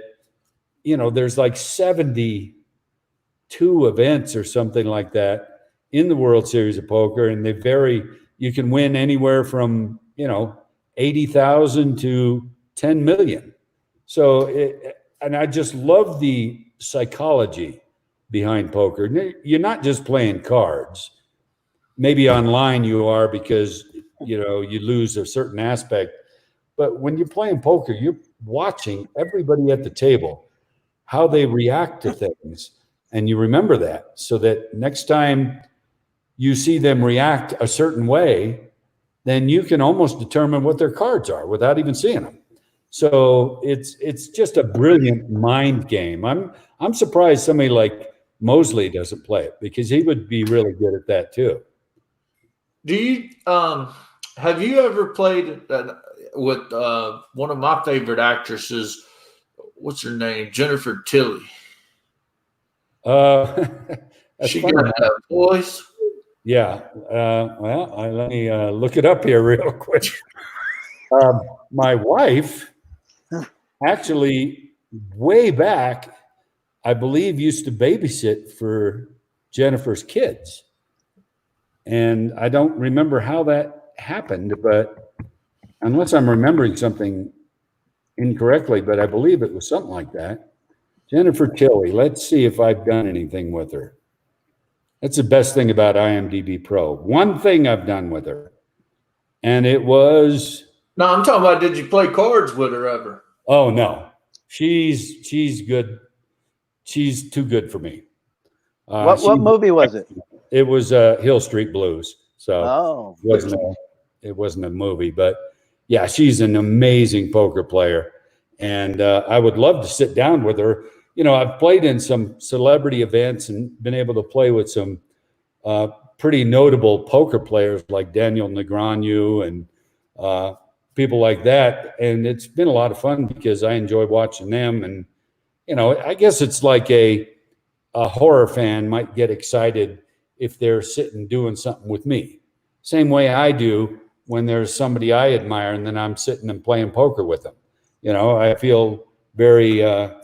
there's like 72 events or something like that in the World Series of Poker. And they vary. You can win anywhere from, 80,000 to 10 million. So, and I just love the psychology behind poker. You're not just playing cards. Maybe online you are because you lose a certain aspect. But when you're playing poker, you're watching everybody at the table, how they react to things. And you remember that so that next time you see them react a certain way, then you can almost determine what their cards are without even seeing them. So it's just a brilliant mind game. I'm surprised somebody like Mosley doesn't play it because he would be really good at that too. Do you have you ever played with one of my favorite actresses? What's her name? Jennifer Tilly. She funny. got that voice. Yeah. Let me look it up here real quick. My wife actually, way back, I believe, used to babysit for Jennifer's kids. And I don't remember how that happened, but unless I'm remembering something incorrectly, but I believe it was something like that. Jennifer Tilly, let's see if I've done anything with her. That's the best thing about IMDb Pro. One thing I've done with her, and it was... No, I'm talking about, did you play cards with her ever? Oh, no. She's good. She's too good for me. What movie was it? It was Hill Street Blues. So Oh, it wasn't a movie, but yeah, she's an amazing poker player. And I would love to sit down with her. I've played in some celebrity events and been able to play with some pretty notable poker players like Daniel Negreanu and people like that. And it's been a lot of fun because I enjoy watching them. And, I guess it's like a horror fan might get excited if they're sitting doing something with me. Same way I do when there's somebody I admire and then I'm sitting and playing poker with them. I feel very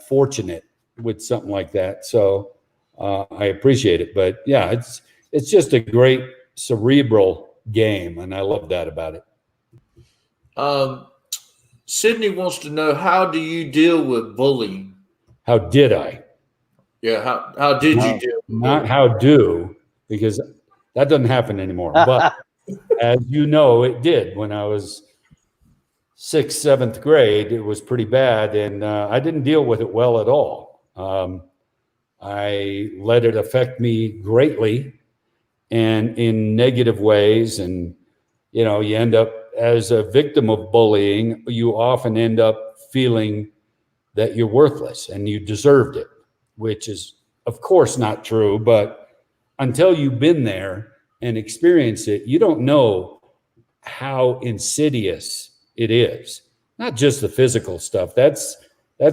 fortunate with something like that. So I appreciate it. But yeah, it's just a great cerebral game, and I love that about it. Sydney wants to know, how do you deal with bullying? How did I? Yeah, how did you deal with Not bullying? how do, because that doesn't happen anymore. But as you know, it did when I was 6th, 7th grade. It was pretty bad, and I didn't deal with it well at all. I let it affect me greatly and in negative ways. And, you end up as a victim of bullying, you often end up feeling that you're worthless and you deserved it, which is, of course, not true. But until you've been there and experienced it, you don't know how insidious it is. not just the physical stuff. That's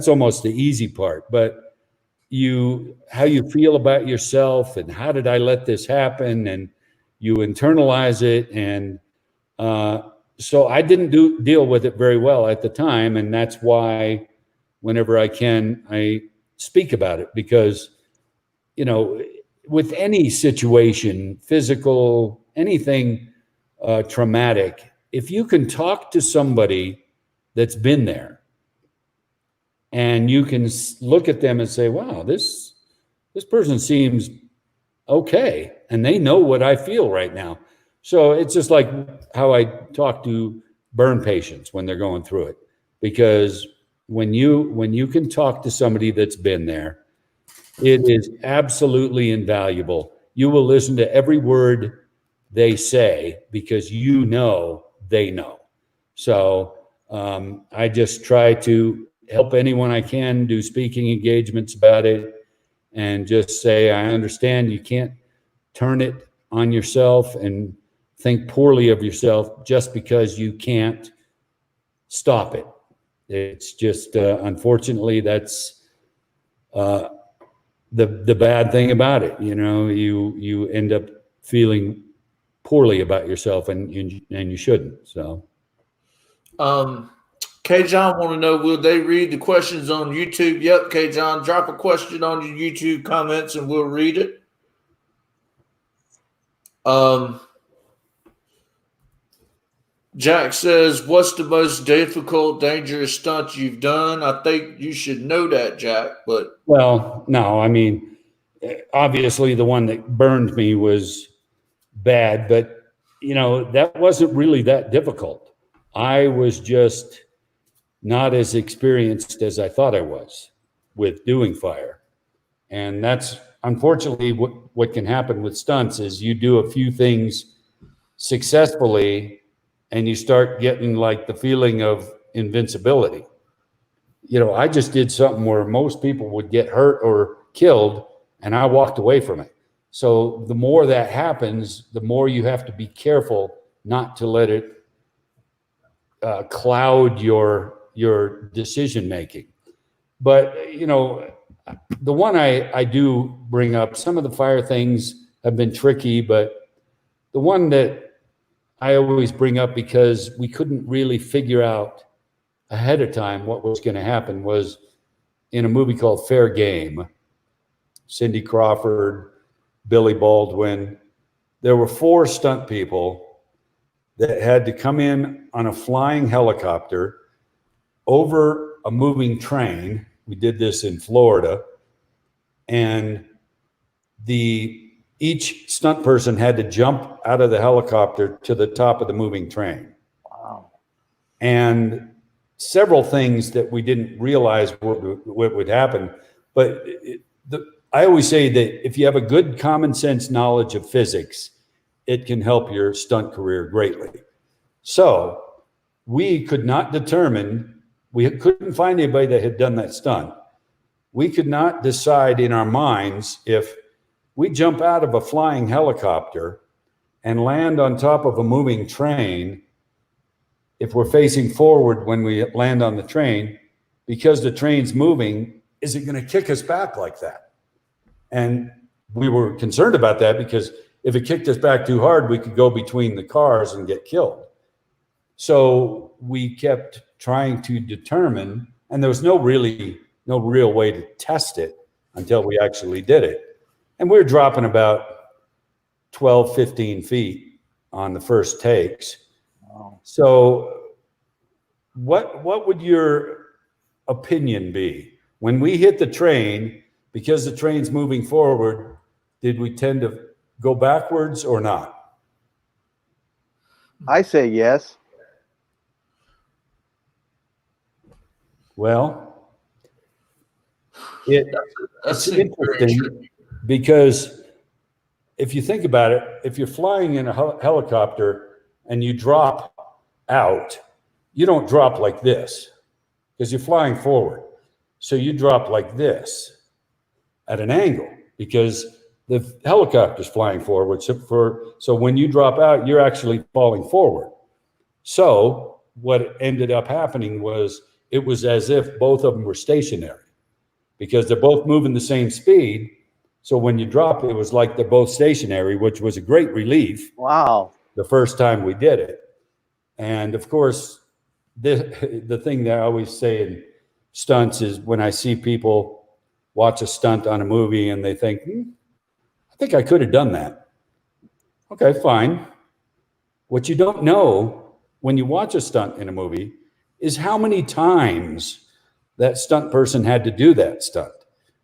almost the easy part, but how you feel about yourself and how did I let this happen, and you internalize it. And so I didn't deal with it very well at the time, and that's why whenever I can, I speak about it, because with any situation, physical, anything traumatic, if you can talk to somebody that's been there, and you can look at them and say, wow, this person seems okay, and they know what I feel right now. So it's just like how I talk to burn patients when they're going through it, because when you can talk to somebody that's been there, it is absolutely invaluable. You will listen to every word they say because they know. So I just try to help anyone I can, do speaking engagements about it, and just say, I understand you can't turn it on yourself and think poorly of yourself just because you can't stop it. It's just, unfortunately, that's the bad thing about it. You end up feeling poorly about yourself, and you shouldn't. So, K. John want to know, will they read the questions on YouTube? Yep, K. John, drop a question on your YouTube comments and we'll read it. Jack says, what's the most difficult, dangerous stunt you've done? I think you should know that, Jack. But well, no, I mean, obviously the one that burned me was bad, but that wasn't really that difficult. I was just not as experienced as I thought I was with doing fire. And that's unfortunately what can happen with stunts is you do a few things successfully and you start getting like the feeling of invincibility. I just did something where most people would get hurt or killed, and I walked away from it. So the more that happens, the more you have to be careful not to let it cloud your decision making. But the one I do bring up, some of the fire things have been tricky, but the one that I always bring up because we couldn't really figure out ahead of time what was going to happen was in a movie called Fair Game. Cindy Crawford, Billy Baldwin. There were 4 stunt people that had to come in on a flying helicopter over a moving train. We did this in Florida, and each stunt person had to jump out of the helicopter to the top of the moving train. Wow. And several things that we didn't realize what would happen. But I always say that if you have a good common sense knowledge of physics, it can help your stunt career greatly. So we could not determine, we couldn't find anybody that had done that stunt. We could not decide in our minds if we jump out of a flying helicopter and land on top of a moving train, if we're facing forward when we land on the train, because the train's moving, is it going to kick us back like that? And we were concerned about that because if it kicked us back too hard, we could go between the cars and get killed. So we kept trying to determine, and there was no real way to test it until we actually did it. And we were dropping about 12, 15 feet on the first takes. Wow. So what would your opinion be? When we hit the train, because the train's moving forward, did we tend to go backwards or not? I say yes. Well, it's interesting tricky. because if you think about it, if you're flying in a helicopter and you drop out, you don't drop like this because you're flying forward. So you drop like this at an angle because the helicopter's flying forward. So when you drop out, you're actually falling forward. So what ended up happening was it was as if both of them were stationary because they're both moving the same speed. So when you drop it, it was like they're both stationary, which was a great relief. Wow. The first time we did it. And of course, the thing that I always say in stunts is when I see people watch a stunt on a movie and they think, I think I could have done that. Okay, fine. What you don't know when you watch a stunt in a movie is how many times that stunt person had to do that stunt,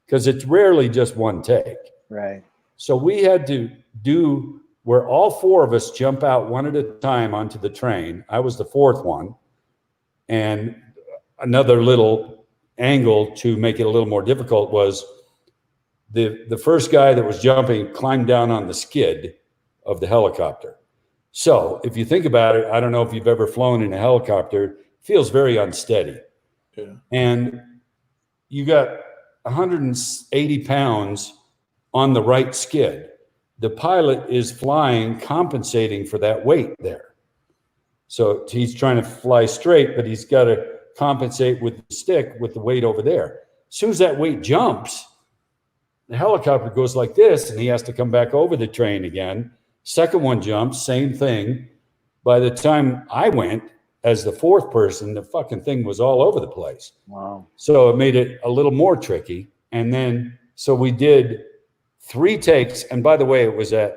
because it's rarely just one take. Right. So we had to do where all four of us jump out one at a time onto the train. I was the fourth one. And another little angle to make it a little more difficult was the first guy that was jumping climbed down on the skid of the helicopter. So if you think about it, I don't know if you've ever flown in a helicopter, it feels very unsteady. Yeah. And you got 180 pounds on the right skid. The pilot is flying, compensating for that weight there. So he's trying to fly straight, but he's got to compensate with the stick with the weight over there. As soon as that weight jumps, the helicopter goes like this, and he has to come back over the train again. Second one jumps, same thing. By the time I went as the fourth person, the fucking thing was all over the place. Wow. So it made it a little more tricky. And then, so we did 3 takes. And by the way, it was at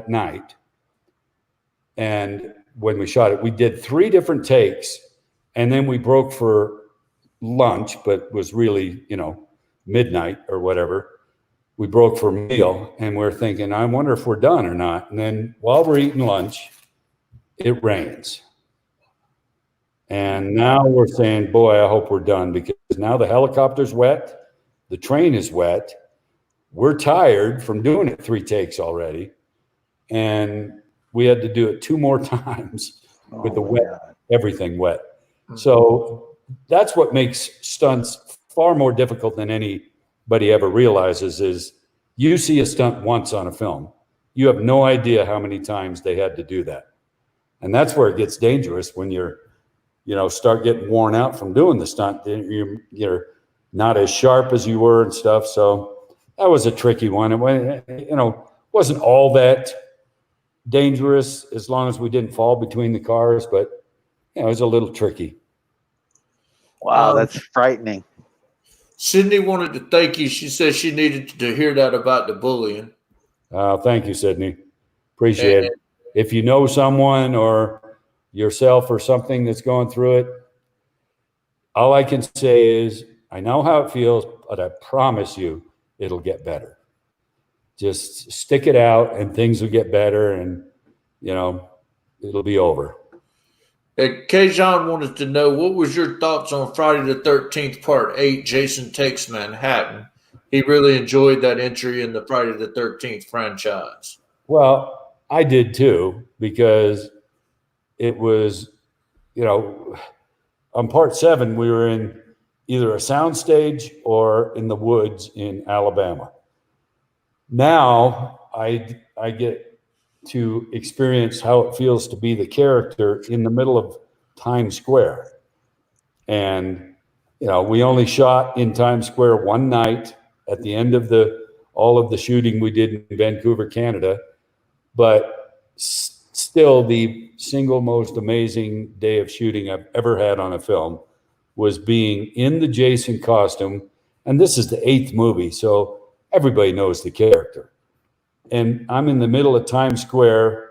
night. And when we shot it, we did 3 different takes. And then we broke for lunch, but was really, midnight or whatever. We broke for a meal, and we're thinking, I wonder if we're done or not. And then while we're eating lunch, it rains. And now we're saying, boy, I hope we're done, because now the helicopter's wet, the train is wet, we're tired from doing it 3 takes already, and we had to do it 2 more times with the wet, everything wet. Mm-hmm. So that's what makes stunts far more difficult than anybody ever realizes. Is you see a stunt once on a film, you have no idea how many times they had to do that. And that's where it gets dangerous when you're, start getting worn out from doing the stunt. You're not as sharp as you were and stuff. So that was a tricky one. It wasn't all that dangerous as long as we didn't fall between the cars, but it was a little tricky. Wow, that's frightening. Sydney wanted to thank you. She said she needed to hear that about the bullying. Thank you, Sydney. Appreciate it. If you know someone or yourself or something that's going through it, all I can say is I know how it feels, but I promise you it'll get better. Just stick it out and things will get better, and, it'll be over. Kajon wanted to know, what was your thoughts on Friday the 13th Part 8, Jason Takes Manhattan? He really enjoyed that entry in the Friday the 13th franchise. Well, I did too, because it was, on Part 7, we were in either a soundstage or in the woods in Alabama. Now I get to experience how it feels to be the character in the middle of Times Square. And, we only shot in Times Square one night at the end of all of the shooting we did in Vancouver, Canada. But still, the single most amazing day of shooting I've ever had on a film was being in the Jason costume. And this is the 8th movie, so everybody knows the character. And I'm in the middle of Times Square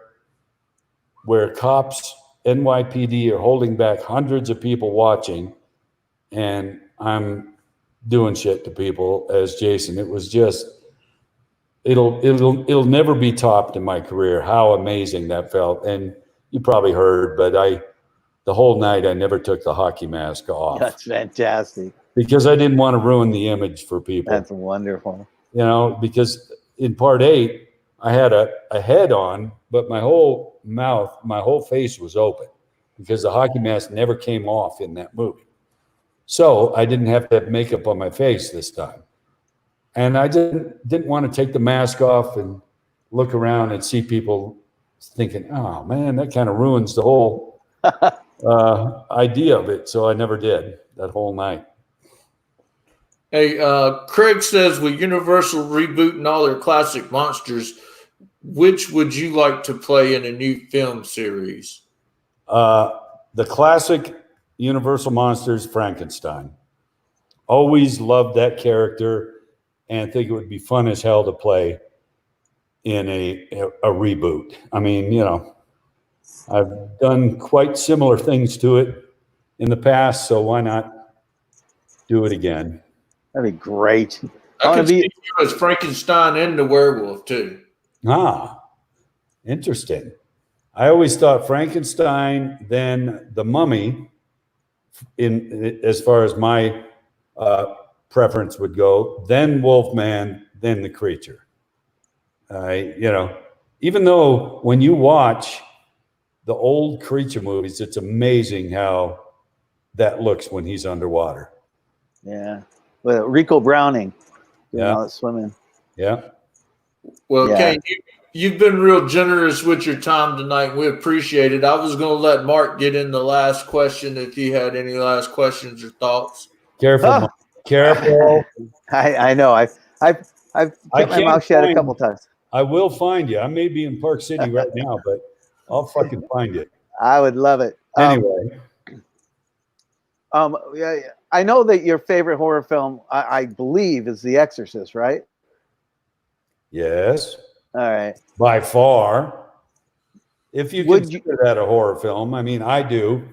where cops, NYPD, are holding back hundreds of people watching. And I'm doing shit to people as Jason. It was just, it'll never be topped in my career, how amazing that felt. And you probably heard, but the whole night I never took the hockey mask off. That's fantastic. Because I didn't want to ruin the image for people. That's wonderful. Because in Part 8, I had a head on, but my whole mouth, my whole face was open because the hockey mask never came off in that movie. So I didn't have to have makeup on my face this time. And I didn't want to take the mask off and look around and see people thinking, oh man, that kind of ruins the whole idea of it, so I never did that whole night. Hey, Craig says with Universal rebooting all their classic monsters, which would you like to play in a new film series? The classic Universal Monsters, Frankenstein. Always loved that character and think it would be fun as hell to play in a reboot. I mean, you know, I've done quite similar things to it in the past, so why not do it again? That'd be great. I can see you as Frankenstein and the werewolf too. Ah, interesting. I always thought Frankenstein, then the Mummy, in as far as my preference would go, then Wolfman, then the Creature. You know, even though when you watch the old Creature movies, it's amazing how that looks when he's underwater. Yeah, with Rico Browning, Yeah, swimming. yeah. Well, Yeah. Kane, you've been real generous with your time tonight. We appreciate it. I was going to let Mark get in the last question if he had any last questions or thoughts. Careful, Mark. Careful. I know. I've kept my mouth shut a couple times. I will find you. I may be in Park City right now, but I'll fucking find you. I would love it. Anyway. Yeah, I know that your favorite horror film, I believe, is The Exorcist, right? Yes. All right. By far. If you consider that a horror film, I mean, I do.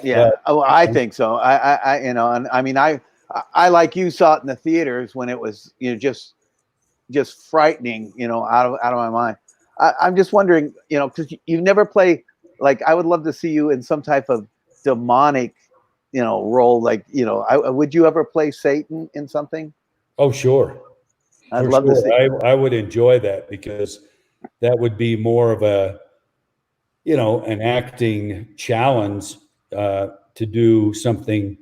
Yeah. Oh, I think so. I and I mean, I like you saw it in the theaters when it was, just frightening, out of my mind. I'm just wondering, because you never play, like, I would love to see you in some type of demonic, role. Like, would you ever play Satan in something? Oh, sure. I'd love to see. I would enjoy that because that would be more of a, an acting challenge to do something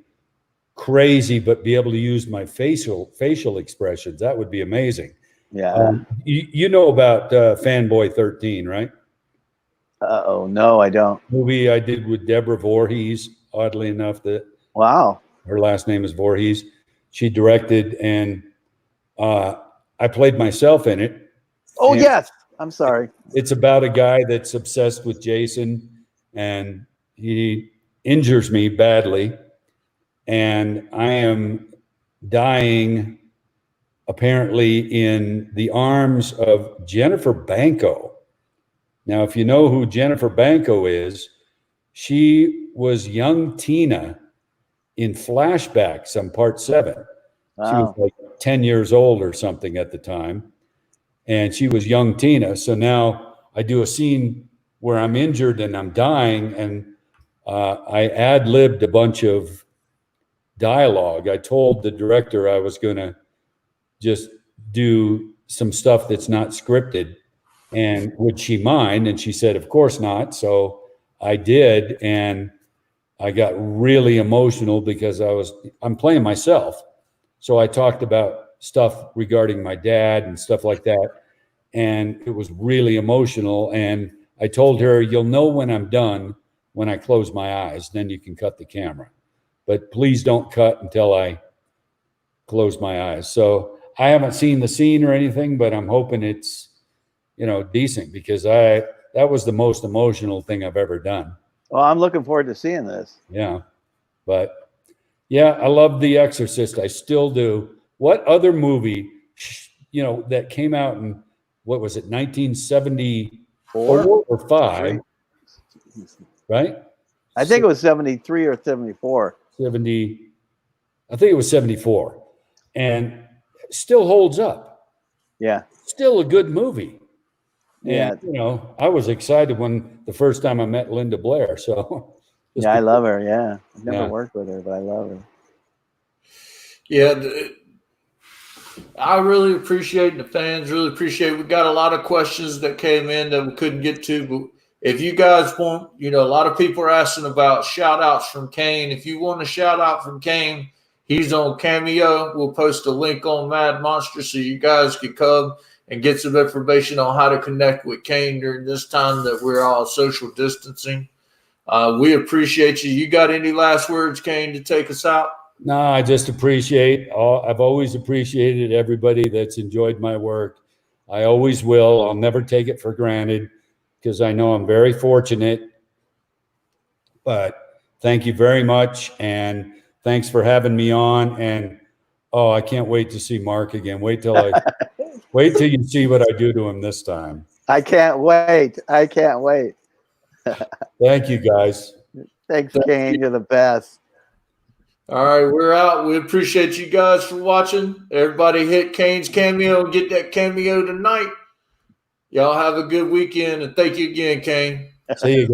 crazy, but be able to use my facial expressions. That would be amazing. Yeah. You know about Fanboy 13, right? Oh no, I don't. Movie I did with Deborah Voorhees. Oddly enough, that wow, her last name is Voorhees. She directed, and I played myself in it. Oh yes, I'm sorry. It's about a guy that's obsessed with Jason, and he injures me badly, and I am dying apparently in the arms of Jennifer Banco. Now, if you know who Jennifer Banco is, she was young Tina in Flashbacks on Part 7. Wow. She was like 10 years old or something at the time, and she was young Tina. So now I do a scene where I'm injured and I'm dying, and I ad-libbed a bunch of dialogue. I told the director I was going to just do some stuff that's not scripted, and would she mind? And she said, of course not. So I did, and I got really emotional because I'm playing myself. So I talked about stuff regarding my dad and stuff like that, and it was really emotional. And I told her, you'll know when I'm done when I close my eyes, then you can cut the camera. But please don't cut until I close my eyes. So I haven't seen the scene or anything, but I'm hoping it's, decent, because that was the most emotional thing I've ever done. Well, I'm looking forward to seeing this. Yeah. But yeah, I love The Exorcist. I still do. What other movie, that came out in, what was it, 1974 or 5, right? I think it was 73 or 74. 70, I think it was 74. And still holds up. Yeah. Still a good movie. Yeah. And, I was excited when the first time I met Linda Blair. So yeah, I love her. Yeah. I've never worked with her, but I love her. Yeah. I really appreciate the fans. Really appreciate. We got a lot of questions that came in that we couldn't get to, but if you guys want, a lot of people are asking about shout outs from Kane. If you want a shout out from Kane, he's on Cameo. We'll post a link on Mad Monster so you guys can come and get some information on how to connect with Kane during this time that we're all social distancing. We appreciate you. You got any last words, Kane, to take us out? No, I just appreciate I've always appreciated everybody that's enjoyed my work. I always will. I'll never take it for granted because I know I'm very fortunate. But thank you very much. And thanks for having me on. And I can't wait to see Mark again. Wait till you see what I do to him this time. I can't wait. I can't wait. Thank you, guys. Thanks, Kane. You're the best. All right, we're out. We appreciate you guys for watching. Everybody hit Kane's cameo and get that cameo tonight. Y'all have a good weekend, and thank you again, Kane. See you guys.